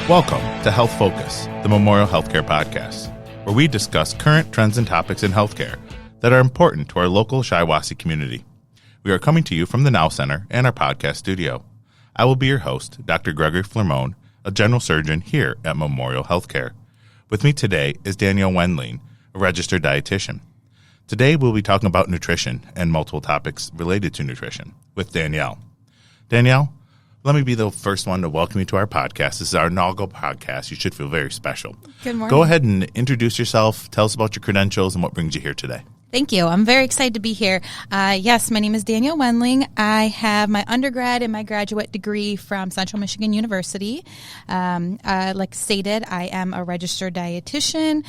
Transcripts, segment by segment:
Welcome to Health Focus, the Memorial Healthcare Podcast, where we discuss current trends and topics in healthcare that are important to our local Shiawassee community. We are coming to you from the Now Center and our podcast studio. I will be your host, Dr. Gregory Flermoen, a general surgeon here at Memorial Healthcare. With me today is Danielle Wendling, a registered dietitian. Today we'll be talking about nutrition and multiple topics related to nutrition with Danielle. Danielle, let me be the first one to welcome you to our podcast. This is our inaugural podcast. You should feel very special. Good morning. Go ahead and introduce yourself. Tell us about your credentials and what brings you here today. Thank you. I'm very excited to be here. Yes, my name is Danielle Wendling. I have my undergrad and my graduate degree from Central Michigan University. Like stated, I am a registered dietitian.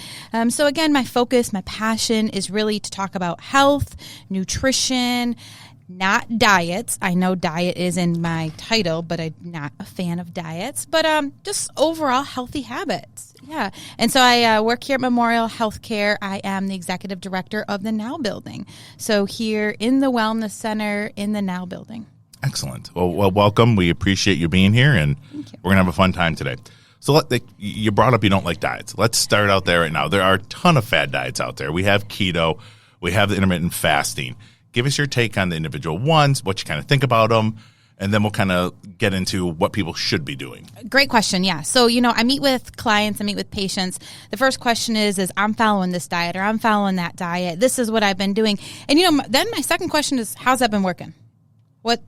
So again, my focus, my passion is really to talk about health, nutrition, not diets. I know diet is in my title, but I'm not a fan of diets. But just overall healthy habits. Yeah. And so I work here at Memorial Healthcare. I am the executive director of the Now Building. So here in the Wellness Center in the Now Building. Excellent. Well, welcome. We appreciate you being here, and we're going to have a fun time today. So you brought up you don't like diets. Let's start out there right now. There are a ton of fad diets out there. We have keto. We have the intermittent fasting. Give us your take on the individual ones, what you kind of think about them, and then we'll kind of get into what people should be doing. Great question, yeah. So, I meet with clients, I meet with patients. The first question is I'm following this diet or I'm following that diet. This is what I've been doing. And, then my second question is, how's that been working? What,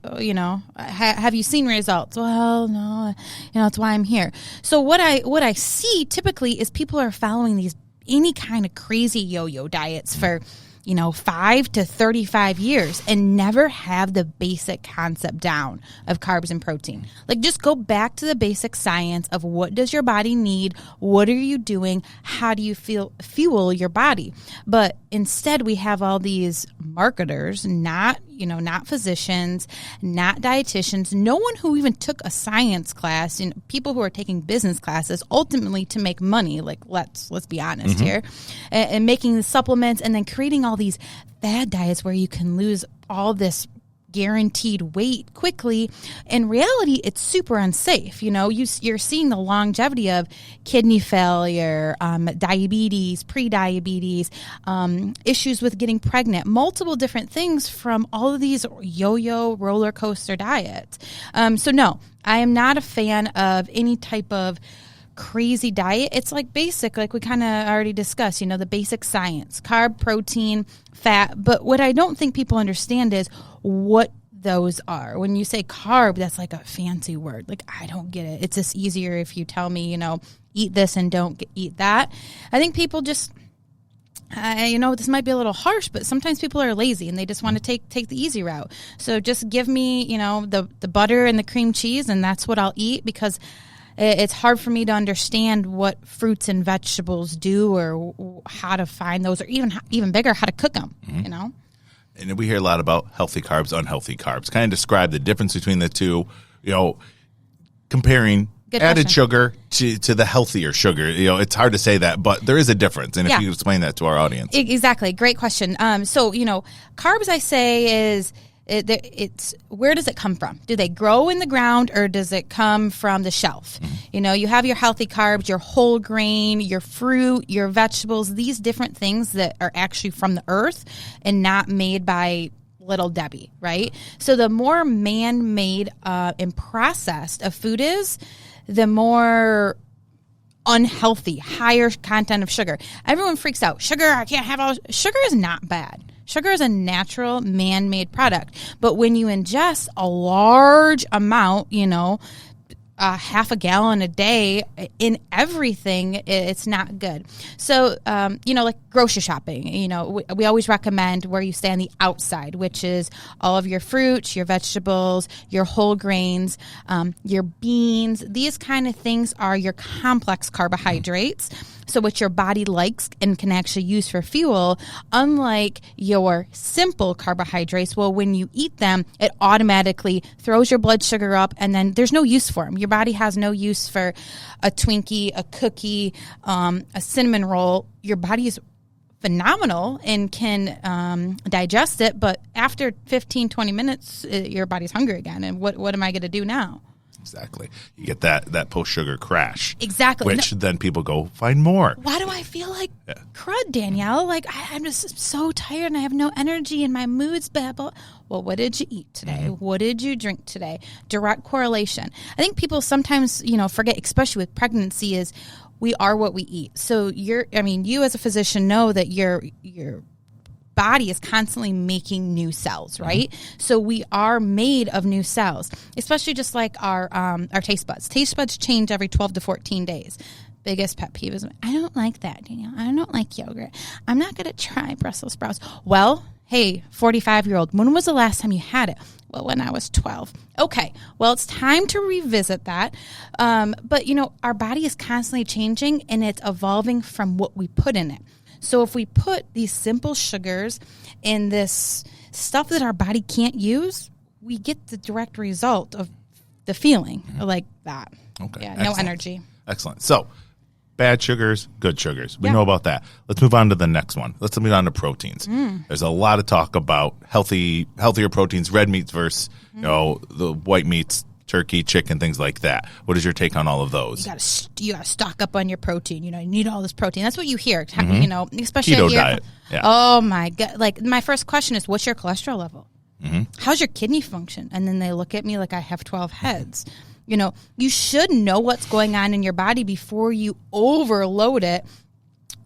have you seen results? Well, no, that's why I'm here. So what I see typically is people are following any kind of crazy yo-yo diets for 5 to 35 years and never have the basic concept down of carbs and protein. Like, just go back to the basic science of what does your body need? What are you doing? How do you fuel your body? But instead we have all these marketers, not physicians, not dietitians, no one who even took a science class, people who are taking business classes ultimately to make money, like let's be honest here, and making the supplements and then creating all these fad diets where you can lose all this guaranteed weight quickly. In reality, it's super unsafe. You're seeing the longevity of kidney failure, diabetes, pre-diabetes, issues with getting pregnant, multiple different things from all of these yo-yo roller coaster diets. So no, I am not a fan of any type of crazy diet. It's like basic, like we kind of already discussed, the basic science, carb, protein, fat. But what I don't think people understand is what those are. When you say carb, that's like a fancy word. Like, I don't get it. It's just easier if you tell me, eat this and don't eat that. I think people just, this might be a little harsh, but sometimes people are lazy and they just want to take the easy route. So just give me, the butter and the cream cheese, and that's what I'll eat, because it's hard for me to understand what fruits and vegetables do or how to find those, or even bigger, how to cook them, And we hear a lot about healthy carbs, unhealthy carbs. Kind of describe the difference between the two, comparing added sugar to the healthier sugar. It's hard to say that, but there is a difference. And if you explain that to our audience. Exactly. Great question. So, carbs, I say, is it's where does it come from? Do they grow in the ground or does it come from the shelf? You have your healthy carbs, your whole grain, your fruit, your vegetables, these different things that are actually from the earth and not made by Little Debbie, right? So the more man-made and processed a food is, the more unhealthy, higher content of sugar. Everyone freaks out. Sugar, I can't have all. Sugar is not bad. Sugar is a natural man-made product. But when you ingest a large amount, half a gallon a day in everything, it's not good. So, like grocery shopping, we always recommend where you stay on the outside, which is all of your fruits, your vegetables, your whole grains, your beans. These kind of things are your complex carbohydrates. So what your body likes and can actually use for fuel, unlike your simple carbohydrates. Well, when you eat them, it automatically throws your blood sugar up, and then there's no use for them. Your body has no use for a Twinkie, a cookie, a cinnamon roll. Your body is phenomenal and can digest it, but after 15, 20 minutes, your body's hungry again. And what am I going to do now? Exactly. You get that post-sugar crash. Exactly. Which then people go find more. Why do I feel like crud, Danielle? Like, I'm just so tired and I have no energy and my mood's bad. Well, what did you eat today? What did you drink today? Direct correlation. I think people sometimes, forget, especially with pregnancy, is we are what we eat. So you as a physician know that your body is constantly making new cells, right? So we are made of new cells, especially just like our taste buds. Taste buds change every 12 to 14 days. Biggest pet peeve is, I don't like that, Danielle. I don't like yogurt. I'm not going to try Brussels sprouts. Well, hey, 45-year-old, when was the last time you had it? Well, when I was 12. Okay, well, it's time to revisit that. But, our body is constantly changing and it's evolving from what we put in it. So if we put these simple sugars in this stuff that our body can't use, we get the direct result of the feeling like that. Okay. Yeah, Excellent. no energy. Excellent. So bad sugars, good sugars. We know about that. Let's move on to the next one. Let's move on to proteins. There's a lot of talk about healthier proteins, red meats versus the white meats, turkey, chicken, things like that. What is your take on all of those? You gotta stock up on your protein. You need all this protein. That's what you hear. Especially Keto here. diet. Yeah. Oh my God! Like my first question is, what's your cholesterol level? How's your kidney function? And then they look at me like I have 12 heads. You should know what's going on in your body before you overload it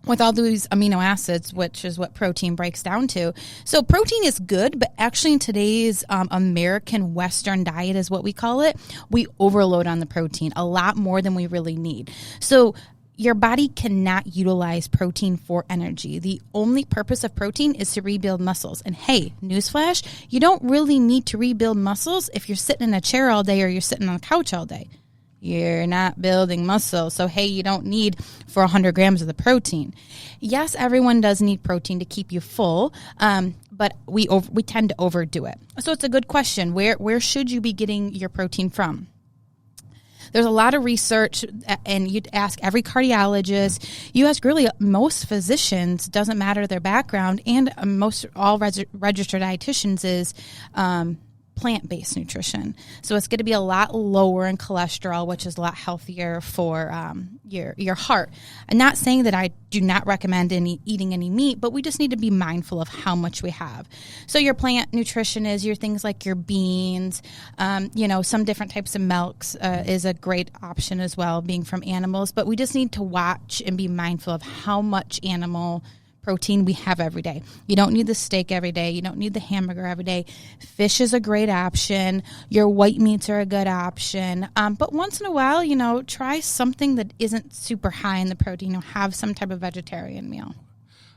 with all these amino acids, which is what protein breaks down to. So protein is good, but actually in today's American Western diet is what we call it, we overload on the protein a lot more than we really need. So your body cannot utilize protein for energy. The only purpose of protein is to rebuild muscles. And hey, newsflash, you don't really need to rebuild muscles if you're sitting in a chair all day or you're sitting on a couch all day. You're not building muscle. So, hey, you don't need 400 grams of the protein. Yes, everyone does need protein to keep you full, but we tend to overdo it. So it's a good question. Where should you be getting your protein from? There's a lot of research, and you'd ask every cardiologist. You ask really most physicians, doesn't matter their background, and all registered dietitians is plant-based nutrition. So it's going to be a lot lower in cholesterol, which is a lot healthier for your heart. I'm not saying that I do not recommend eating any meat, but we just need to be mindful of how much we have. So your plant nutrition is your things like your beans, some different types of milks is a great option as well, being from animals. But we just need to watch and be mindful of how much animal protein we have every day. You don't need the steak every day. You don't need the hamburger every day. Fish is a great option. Your white meats are a good option. But once in a while, try something that isn't super high in the protein. Have some type of vegetarian meal.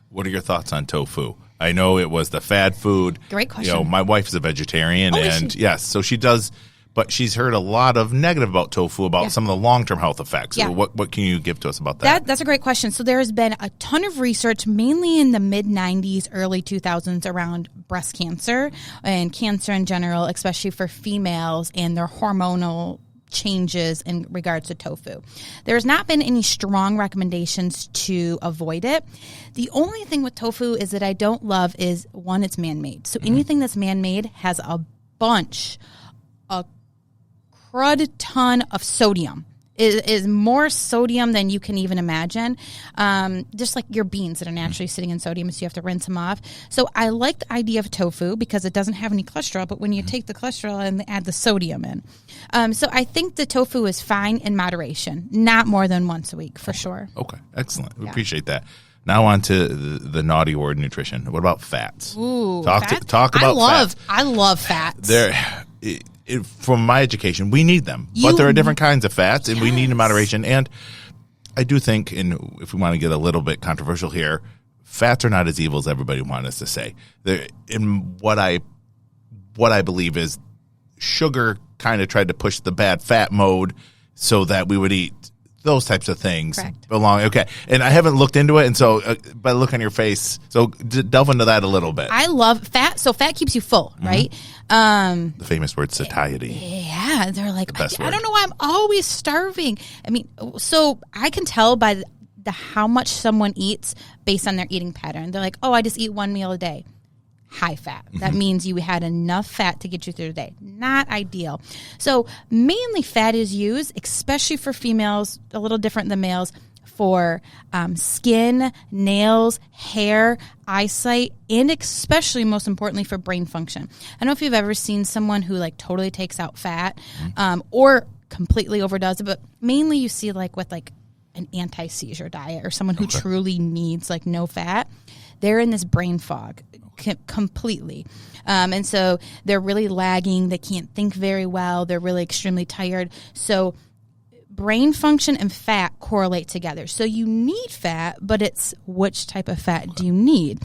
What are your thoughts on tofu? I know it was the fad food. Great question. My wife's a vegetarian, and yes, so she does. But she's heard a lot of negative about tofu, about some of the long-term health effects. Yeah. So what can you give to us about that? That's a great question. So there has been a ton of research, mainly in the mid-90s, early 2000s, around breast cancer and cancer in general, especially for females and their hormonal changes in regards to tofu. There's not been any strong recommendations to avoid it. The only thing with tofu is that I don't love is, one, it's man-made. So anything that's man-made has a crud ton of sodium. It is more sodium than you can even imagine. Just like your beans that are naturally sitting in sodium, so you have to rinse them off. So I like the idea of tofu because it doesn't have any cholesterol, but when you take the cholesterol and add the sodium in. So I think the tofu is fine in moderation, not more than once a week for sure. Okay, excellent. We appreciate that. Now on to the naughty word, nutrition. What about fats? Ooh, talk about fats. I love fats. From my education, we need them, but there are different kinds of fats, and we need in moderation. And I do think, and if we want to get a little bit controversial here, fats are not as evil as everybody wants us to say. In what I believe is sugar kind of tried to push the bad fat mode so that we would eat those types of things. Correct. Okay. And I haven't looked into it, and so by the look on your face, so delve into that a little bit. I love fat. So fat keeps you full, right? The famous word satiety. Yeah, they're like, I don't know why I'm always starving. I mean, so I can tell by how much someone eats based on their eating pattern. They're like, oh, I just eat one meal a day. high fat. That means you had enough fat to get you through the day. Not ideal. So mainly fat is used, especially for females, a little different than males, for skin, nails, hair, eyesight, and especially, most importantly, for brain function. I don't know if you've ever seen someone who like totally takes out fat or completely overdoes it, but mainly you see like with like an anti-seizure diet or someone who truly needs like no fat. They're in this brain fog completely. And so they're really lagging. They can't think very well. They're really extremely tired. So brain function and fat correlate together. So you need fat, but it's which type of fat do you need?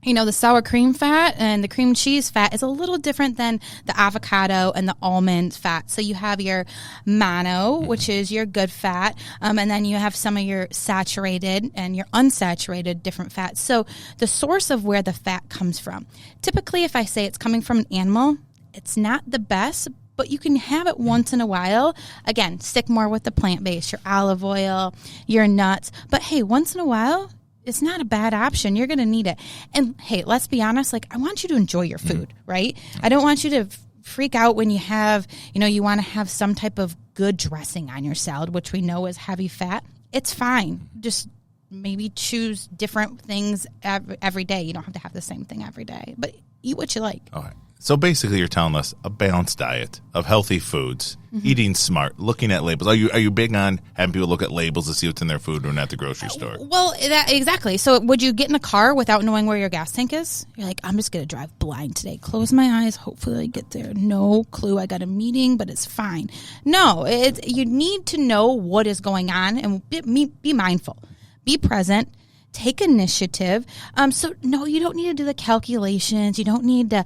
You know, the sour cream fat and the cream cheese fat is a little different than the avocado and the almond fat. So you have your mono, which is your good fat, and then you have some of your saturated and your unsaturated different fats. So the source of where the fat comes from. Typically, if I say it's coming from an animal, it's not the best, but you can have it once in a while. Again, stick more with the plant-based, your olive oil, your nuts. But hey, once in a while, it's not a bad option. You're going to need it. And hey, let's be honest, like I want you to enjoy your food, right? I don't want you to freak out when you have, you know, you want to have some type of good dressing on your salad, which we know is heavy fat. It's fine. Just maybe choose different things every day. You don't have to have the same thing every day, but eat what you like. All right. So basically you're telling us a balanced diet of healthy foods, eating smart, looking at labels. Are you big on having people look at labels to see what's in their food when at the grocery store? Well, exactly. So would you get in a car without knowing where your gas tank is? You're like, I'm just going to drive blind today. Close my eyes. Hopefully I get there. No clue. I got a meeting, but it's fine. No, you need to know what is going on and be mindful. Be present. Take initiative. So no, you don't need to do the calculations. You don't need to,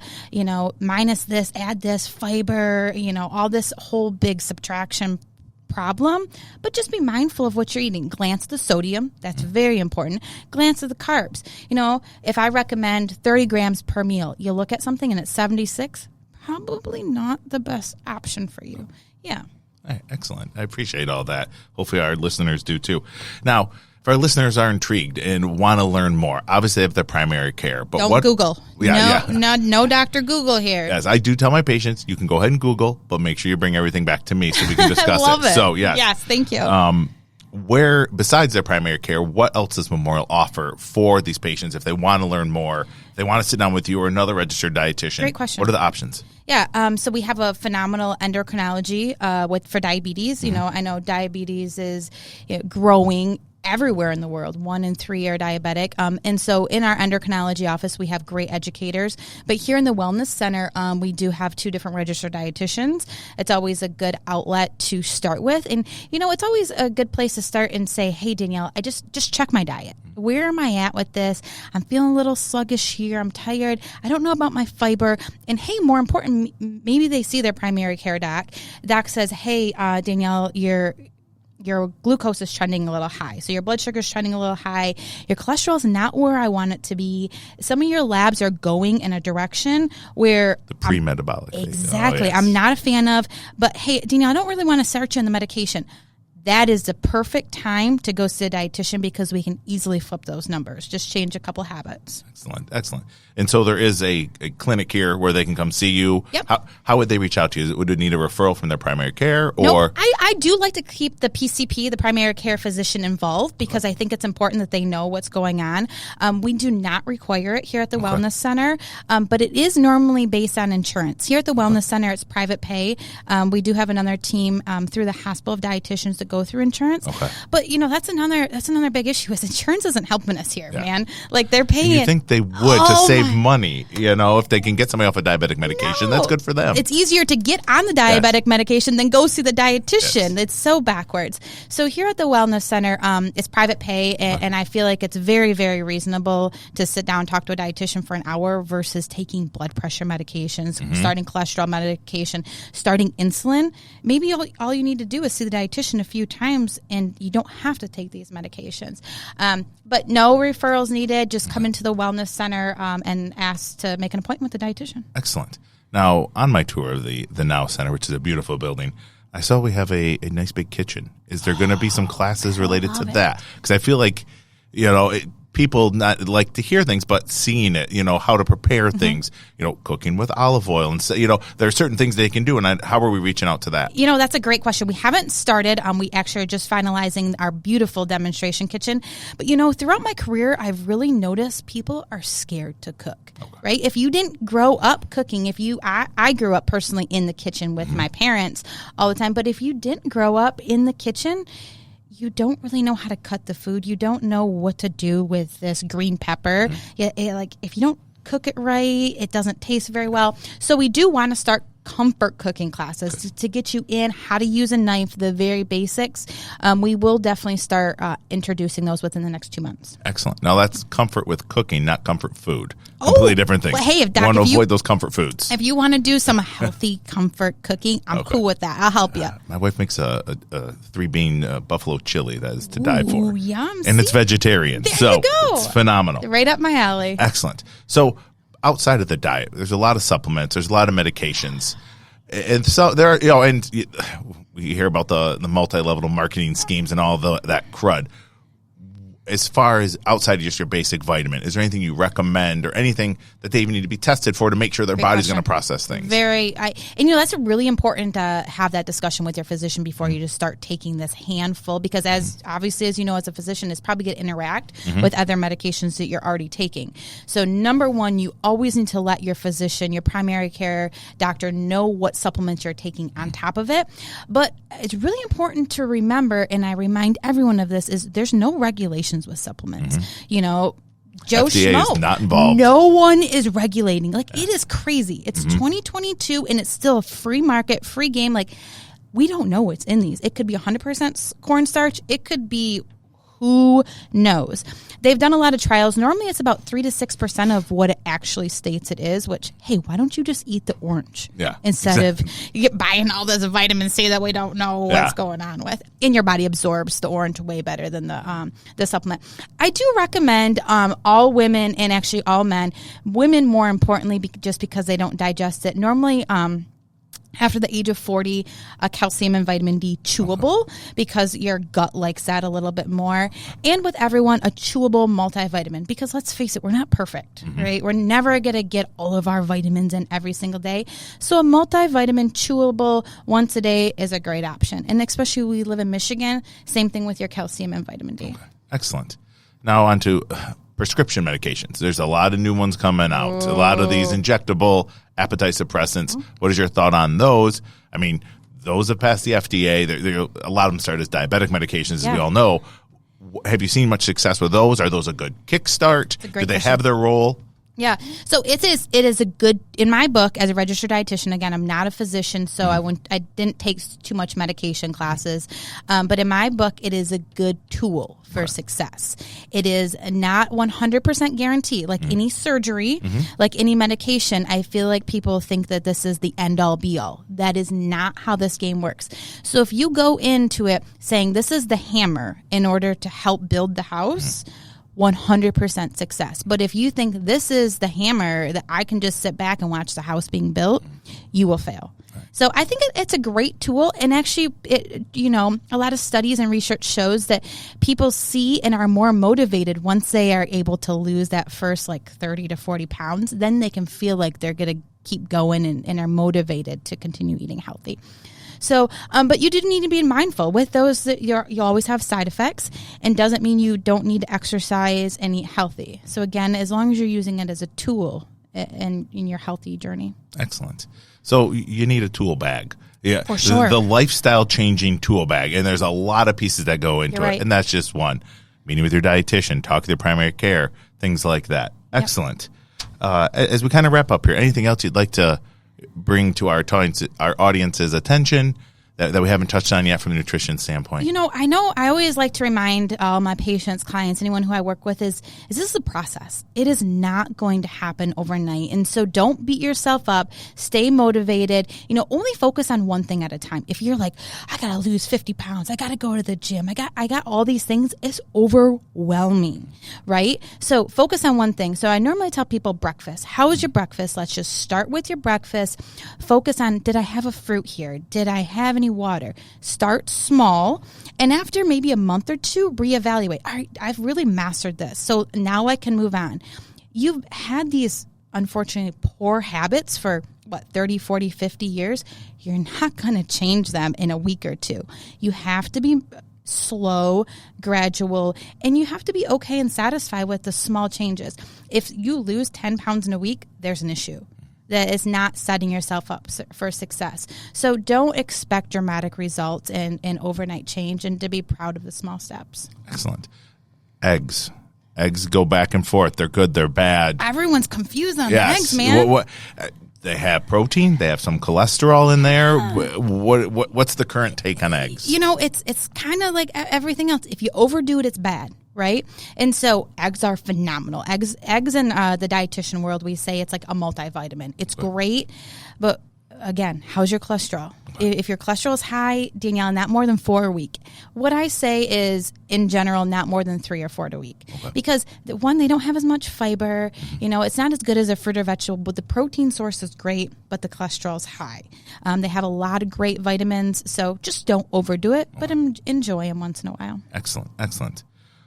minus this, add this fiber, all this whole big subtraction problem, but just be mindful of what you're eating. Glance at the sodium. That's very important. Glance at the carbs. If I recommend 30 grams per meal, you look at something and it's 76, probably not the best option for you. Yeah. All right, excellent. I appreciate all that. Hopefully our listeners do too. Now, if our listeners are intrigued and want to learn more, obviously they have their primary care. But don't Google. No Dr. Google here. Yes, I do tell my patients, you can go ahead and Google, but make sure you bring everything back to me so we can discuss I love it. So, yes. Yes, thank you. Where, besides their primary care, what else does Memorial offer for these patients if they want to learn more, they want to sit down with you or another registered dietitian? Great question. What are the options? Yeah, so we have a phenomenal endocrinology for diabetes. I know diabetes is growing everywhere in the world. 1 in 3 are diabetic. And so in our endocrinology office, we have great educators. But here in the Wellness Center, we do have 2 different registered dietitians. It's always a good outlet to start with. And, it's always a good place to start and say, hey, Danielle, I just check my diet. Where am I at with this? I'm feeling a little sluggish here. I'm tired. I don't know about my fiber. And hey, more important, maybe they see their primary care doc. Doc says, hey, Danielle, your glucose is trending a little high. So your blood sugar is trending a little high. Your cholesterol is not where I want it to be. Some of your labs are going in a direction where the pre-metabolic. Exactly. I'm not a fan of, but hey, Danielle, I don't really want to start you on the medication. That is the perfect time to go see a dietitian because we can easily flip those numbers. Just change a couple habits. Excellent. And so there is a clinic here where they can come see you. Yep. How would they reach out to you? Would it need a referral from their primary care? Or No, I do like to keep the PCP, the primary care physician, involved because I think it's important that they know what's going on. We do not require it here at the Wellness Center, but it is normally based on insurance. Here at the Wellness Center, it's private pay. We do have another team through the Hospital of Dietitians that go through insurance. Okay. But that's another big issue is insurance isn't helping us here, man. Like they're paying. You think they would to save money, if they can get somebody off a diabetic medication, that's good for them. It's easier to get on the diabetic medication than go see the dietitian. Yes. It's so backwards. So here at the Wellness Center, it's private pay, and I feel like it's very, very reasonable to sit down and talk to a dietitian for an hour versus taking blood pressure medications, starting cholesterol medication, starting insulin. Maybe all you need to do is see the dietitian a few times, and you don't have to take these medications. But no referrals needed. Just come into the Wellness Center and ask to make an appointment with the dietitian. Excellent. Now, on my tour of the Now Center, which is a beautiful building, I saw we have a nice big kitchen. Is there going to be some classes related to that? Because I feel like, people not like to hear things, but seeing it, how to prepare things, cooking with olive oil. And so, there are certain things they can do. And how are we reaching out to that? That's a great question. We haven't started. We actually are just finalizing our beautiful demonstration kitchen. But, throughout my career, I've really noticed people are scared to cook, right? If you didn't grow up cooking, I grew up personally in the kitchen with my parents all the time. But if you didn't grow up in the kitchen, you don't really know how to cut the food. You don't know what to do with this green pepper. If you don't cook it right, it doesn't taste very well. So we do want to start comfort cooking classes to get you in how to use a knife, the very basics. We will definitely start introducing those within the next 2 months. Excellent. Now that's comfort with cooking, not comfort food. Completely different things. Well, hey, want to avoid those comfort foods. If you want to do some healthy comfort cooking, I'm cool with that. I'll help you. My wife makes a 3-bean buffalo chili that is to die for. Yum. And it's vegetarian. There you go. It's phenomenal. Right up my alley. Excellent. So outside of the diet, there's a lot of supplements, there's a lot of medications. And so there are, and we hear about the multi-level marketing schemes and all that crud. As far as outside of just your basic vitamin, is there anything you recommend or anything that they even need to be tested for to make sure their body's going to process things? That's really important to have that discussion with your physician before you just start taking this handful, because as you know, as a physician, it's probably going to interact with other medications that you're already taking. So number one, you always need to let your physician, your primary care doctor, know what supplements you're taking on top of it. But it's really important to remember, and I remind everyone of this, is there's no regulations with supplements. Joe FDA Schmo, is not involved. No one is regulating. It is crazy. It's 2022 and it's still a free market, free game. We don't know what's in these. It could be 100% cornstarch. It could be who knows. They've done a lot of trials. Normally it's about 3 to 6% of what it actually states it is, which, hey, why don't you just eat the orange? Yeah. Instead of you get buying all this vitamin C that we don't know what's going on with. And your body absorbs the orange way better than the supplement. I do recommend all women, and actually all men, women more importantly, just because they don't digest it. Normally, after the age of 40, calcium and vitamin D chewable, because your gut likes that a little bit more. And with everyone, a chewable multivitamin, because let's face it, we're not perfect, right? We're never going to get all of our vitamins in every single day. So a multivitamin chewable once a day is a great option. And especially we live in Michigan, same thing with your calcium and vitamin D. Okay. Excellent. Now on to prescription medications. There's a lot of new ones coming out. A lot of these injectable appetite suppressants. What is your thought on those? I mean, those have passed the FDA. A lot of them start as diabetic medications, as we all know. Have you seen much success with those? Are those a good kickstart? Do they have their role? Yeah. So it is a good, in my book, as a registered dietitian, again, I'm not a physician, so I didn't take too much medication classes. But in my book, it is a good tool for success. It is not 100% guaranteed. Like any surgery, like any medication, I feel like people think that this is the end all be all. That is not how this game works. So if you go into it saying this is the hammer in order to help build the house, 100% success. But if you think this is the hammer that I can just sit back and watch the house being built, you will fail. Right. So I think it's a great tool. And actually, a lot of studies and research shows that people see and are more motivated once they are able to lose that first 30 to 40 pounds. Then they can feel like they're going to keep going and are motivated to continue eating healthy. So, but you do need to be mindful with those that you always have side effects, and doesn't mean you don't need to exercise and eat healthy. So again, as long as you're using it as a tool in your healthy journey. Excellent. So you need a tool bag. Yeah, for sure. The lifestyle changing tool bag, and there's a lot of pieces that go into it, and that's just one. Meeting with your dietitian, talk with your primary care, things like that. Excellent. Yep. As we kind of wrap up here, anything else you'd like to bring to our audience's attention that we haven't touched on yet from a nutrition standpoint? I know I always like to remind all my patients, clients, anyone who I work with is this is a process. It is not going to happen overnight. And so don't beat yourself up. Stay motivated. Only focus on one thing at a time. If you're like, I got to lose 50 pounds. I got to go to the gym. I got all these things. It's overwhelming, right? So focus on one thing. So I normally tell people breakfast. How is your breakfast? Let's just start with your breakfast. Focus on, did I have a fruit here? Did I have any water. Start small, and after maybe a month or two, reevaluate. All right, I've really mastered this, so now I can move on. You've had these, unfortunately, poor habits for 30, 40, 50 years. You're not going to change them in a week or two. You have to be slow, gradual, and you have to be okay and satisfied with the small changes. If you lose 10 pounds in a week, there's an issue. That is not setting yourself up for success. So don't expect dramatic results and overnight change, and to be proud of the small steps. Excellent. Eggs go back and forth. They're good, they're bad. Everyone's confused on the eggs, man. They have protein. They have some cholesterol in there. What's the current take on eggs? It's kind of like everything else. If you overdo it, it's bad, right? And so eggs are phenomenal. Eggs in the dietitian world, we say it's like a multivitamin. It's great, but again, how's your cholesterol? If your cholesterol is high, Danielle, not more than 4 a week. What I say is, in general, not more than 3 or 4 a week. Okay. Because, one, they don't have as much fiber. It's not as good as a fruit or vegetable, but the protein source is great, but the cholesterol is high. They have a lot of great vitamins, so just don't overdo it, but enjoy them once in a while. Excellent.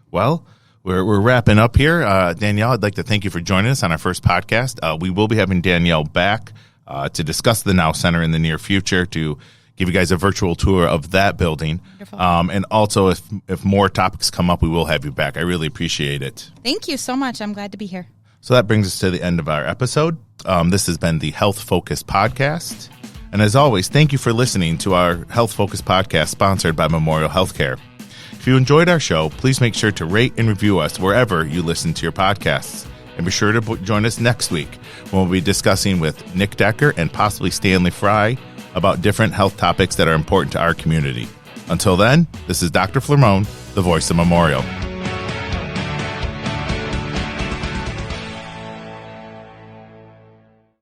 Well, we're wrapping up here. Danielle, I'd like to thank you for joining us on our first podcast. We will be having Danielle back to discuss the Now Center in the near future, to give you guys a virtual tour of that building. And also, if more topics come up, we will have you back. I really appreciate it. Thank you so much. I'm glad to be here. So that brings us to the end of our episode. This has been the Health Focus Podcast. And as always, thank you for listening to our Health Focus Podcast sponsored by Memorial Healthcare. If you enjoyed our show, please make sure to rate and review us wherever you listen to your podcasts. And be sure to join us next week when we'll be discussing with Nick Decker and possibly Stanley Fry about different health topics that are important to our community. Until then, this is Dr. Flermoen, the voice of Memorial.